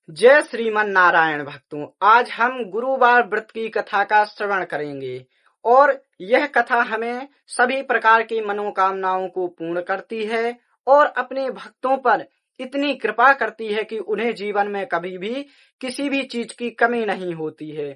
जय श्रीमन नारायण भक्तों, आज हम गुरुवार व्रत की कथा का श्रवण करेंगे और यह कथा हमें सभी प्रकार की मनोकामनाओं को पूर्ण करती है और अपने भक्तों पर इतनी कृपा करती है कि उन्हें जीवन में कभी भी किसी भी चीज की कमी नहीं होती है।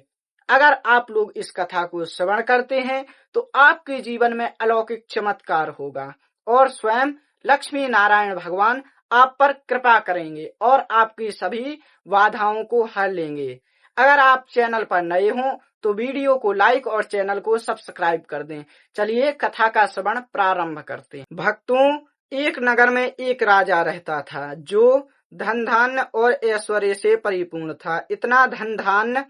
अगर आप लोग इस कथा को श्रवण करते हैं तो आपके जीवन में अलौकिक चमत्कार होगा और स्वयं लक्ष्मी नारायण भगवान आप पर कृपा करेंगे और आपकी सभी बाधाओं को हर लेंगे। अगर आप चैनल पर नए हो तो वीडियो को लाइक और चैनल को सब्सक्राइब कर दें। चलिए कथा का श्रवण प्रारंभ करते हैं। भक्तों, एक नगर में एक राजा रहता था जो धन धान्य और ऐश्वर्य से परिपूर्ण था। इतना धन धान्य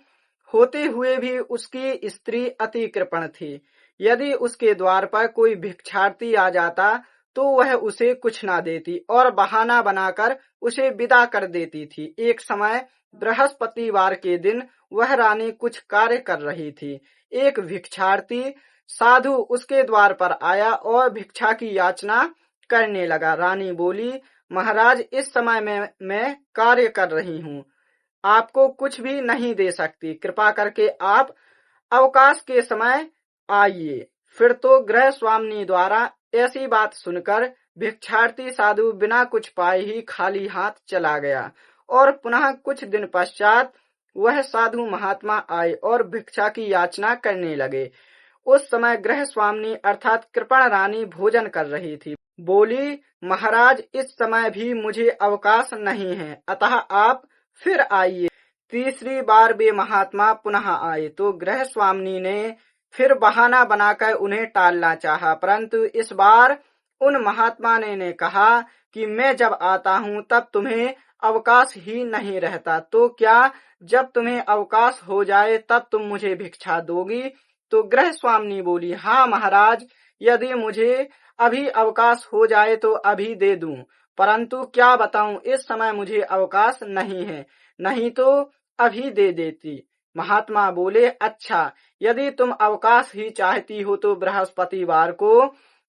होते हुए भी उसकी स्त्री अति कृपण थी। यदि उसके द्वार पर कोई भिक्षार्थी आ जाता तो वह उसे कुछ ना देती और बहाना बनाकर उसे विदा कर देती थी। एक समय बृहस्पतिवार के दिन वह रानी कुछ कार्य कर रही थी। एक भिक्षार्थी साधु उसके द्वार पर आया और भिक्षा की याचना करने लगा। रानी बोली, महाराज, इस समय मैं कार्य कर रही हूँ, आपको कुछ भी नहीं दे सकती। कृपा करके आप अवकाश के समय आइए। फिर तो गृह स्वामिनी द्वारा ऐसी बात सुनकर भिक्षार्थी साधु बिना कुछ पाए ही खाली हाथ चला गया और पुनः कुछ दिन पश्चात वह साधु महात्मा आए और भिक्षा की याचना करने लगे। उस समय गृह स्वामिनी अर्थात कृपण रानी भोजन कर रही थी। बोली, महाराज, इस समय भी मुझे अवकाश नहीं है, अतः आप फिर आइए। तीसरी बार वे महात्मा पुनः आए तो गृह स्वामिनी ने फिर बहाना बनाकर उन्हें टालना चाहा, परंतु इस बार उन महात्मा ने कहा कि मैं जब आता हूँ तब तुम्हें अवकाश ही नहीं रहता, तो क्या जब तुम्हें अवकाश हो जाए तब तुम मुझे भिक्षा दोगी? तो गृह स्वामिनी बोली, हाँ महाराज, यदि मुझे अभी अवकाश हो जाए तो अभी दे दूं, परंतु क्या बताऊं, इस समय मुझे अवकाश नहीं है, नहीं तो अभी दे देती। महात्मा बोले, अच्छा, यदि तुम अवकाश ही चाहती हो तो बृहस्पतिवार को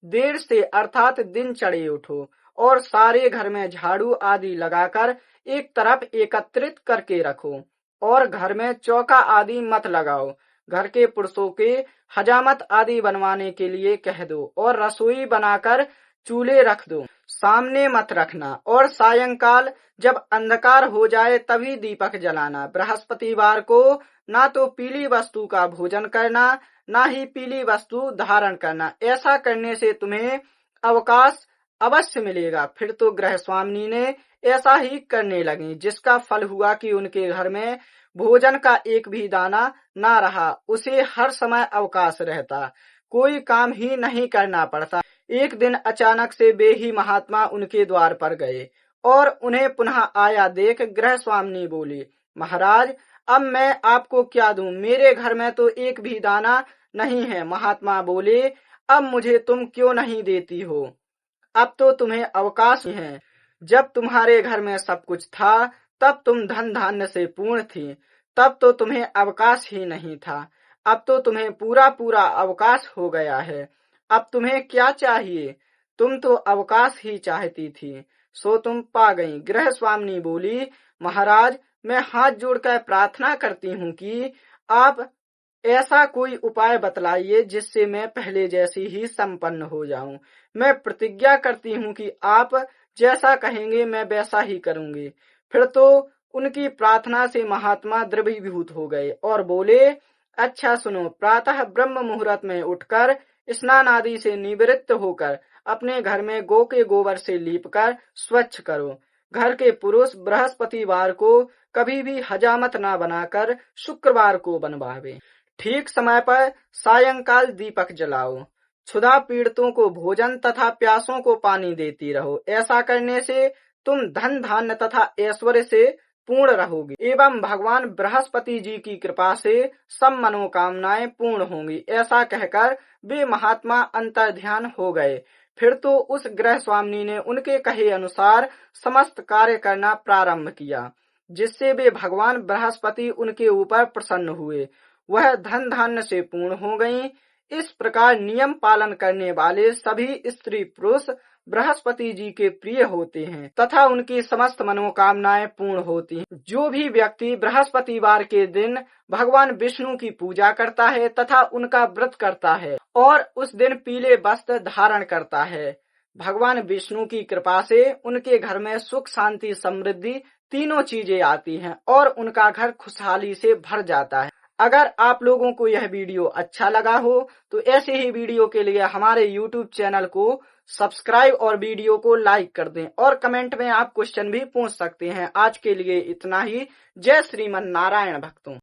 देर से अर्थात दिन चढ़े उठो और सारे घर में झाड़ू आदि लगाकर एक तरफ एकत्रित करके रखो और घर में चौका आदि मत लगाओ। घर के पुरुषों के हजामत आदि बनवाने के लिए कह दो और रसोई बनाकर चूल्हे रख दो, सामने मत रखना, और सायंकाल जब अंधकार हो जाए तभी दीपक जलाना। बृहस्पतिवार को ना तो पीली वस्तु का भोजन करना, ना ही पीली वस्तु धारण करना। ऐसा करने से तुम्हें अवकाश अवश्य मिलेगा। फिर तो गृह स्वामिनी ने ऐसा ही करने लगी, जिसका फल हुआ कि उनके घर में भोजन का एक भी दाना ना रहा। उसे हर समय अवकाश रहता, कोई काम ही नहीं करना पड़ता। एक दिन अचानक से वे ही महात्मा उनके द्वार पर गए और उन्हें पुनः आया देख गृह स्वामिनी बोली, महाराज, अब मैं आपको क्या दूं, मेरे घर में तो एक भी दाना नहीं है। महात्मा बोले, अब मुझे तुम क्यों नहीं देती हो? अब तो तुम्हें अवकाश है। जब तुम्हारे घर में सब कुछ था तब तुम धन धान्य से पूर्ण थी, तब तो तुम्हें अवकाश ही नहीं था। अब तो तुम्हें पूरा पूरा अवकाश हो गया है। अब तुम्हें क्या चाहिए? तुम तो अवकाश ही चाहती थी, सो तुम पा गई। गृह स्वामिनी बोली, महाराज, मैं हाथ जोड़कर प्रार्थना करती हूँ कि आप ऐसा कोई उपाय बतलाइए जिससे मैं पहले जैसी ही संपन्न हो जाऊं। मैं प्रतिज्ञा करती हूँ कि आप जैसा कहेंगे मैं वैसा ही करूंगी। फिर तो उनकी प्रार्थना से महात्मा द्रवीभूत हो गए और बोले, अच्छा सुनो, प्रातः ब्रह्म मुहूर्त में उठकर स्नान आदि से निवृत्त होकर अपने घर में गौ के गोबर से लीपकर स्वच्छ करो। घर के पुरुष बृहस्पतिवार को कभी भी हजामत ना बनाकर शुक्रवार को बनवावे। ठीक समय पर सायंकाल दीपक जलाओ। क्षुधा पीड़ितों को भोजन तथा प्यासों को पानी देती रहो। ऐसा करने से तुम धन धान्य तथा ऐश्वर्य से पूर्ण रहोगी एवं भगवान बृहस्पति जी की कृपा से सब मनोकामनाएं पूर्ण होंगी। ऐसा कहकर वे महात्मा अंतर्ध्यान हो गए। फिर तो उस गृह स्वामिनी ने उनके कहे अनुसार समस्त कार्य करना प्रारंभ किया, जिससे वे भगवान बृहस्पति उनके ऊपर प्रसन्न हुए। वह धन धान्य से पूर्ण हो गईं। इस प्रकार नियम पालन करने वाले सभी स्त्री पुरुष बृहस्पति जी के प्रिय होते हैं तथा उनकी समस्त मनोकामनाएं पूर्ण होती हैं। जो भी व्यक्ति बृहस्पतिवार के दिन भगवान विष्णु की पूजा करता है तथा उनका व्रत करता है और उस दिन पीले वस्त्र धारण करता है, भगवान विष्णु की कृपा से उनके घर में सुख, शांति, समृद्धि तीनों चीजें आती हैं और उनका घर खुशहाली से भर जाता है। अगर आप लोगों को यह वीडियो अच्छा लगा हो तो ऐसे ही वीडियो के लिए हमारे YouTube चैनल को सब्सक्राइब और वीडियो को लाइक कर दें और कमेंट में आप क्वेश्चन भी पूछ सकते हैं। आज के लिए इतना ही। जय श्रीमन नारायण भक्तों।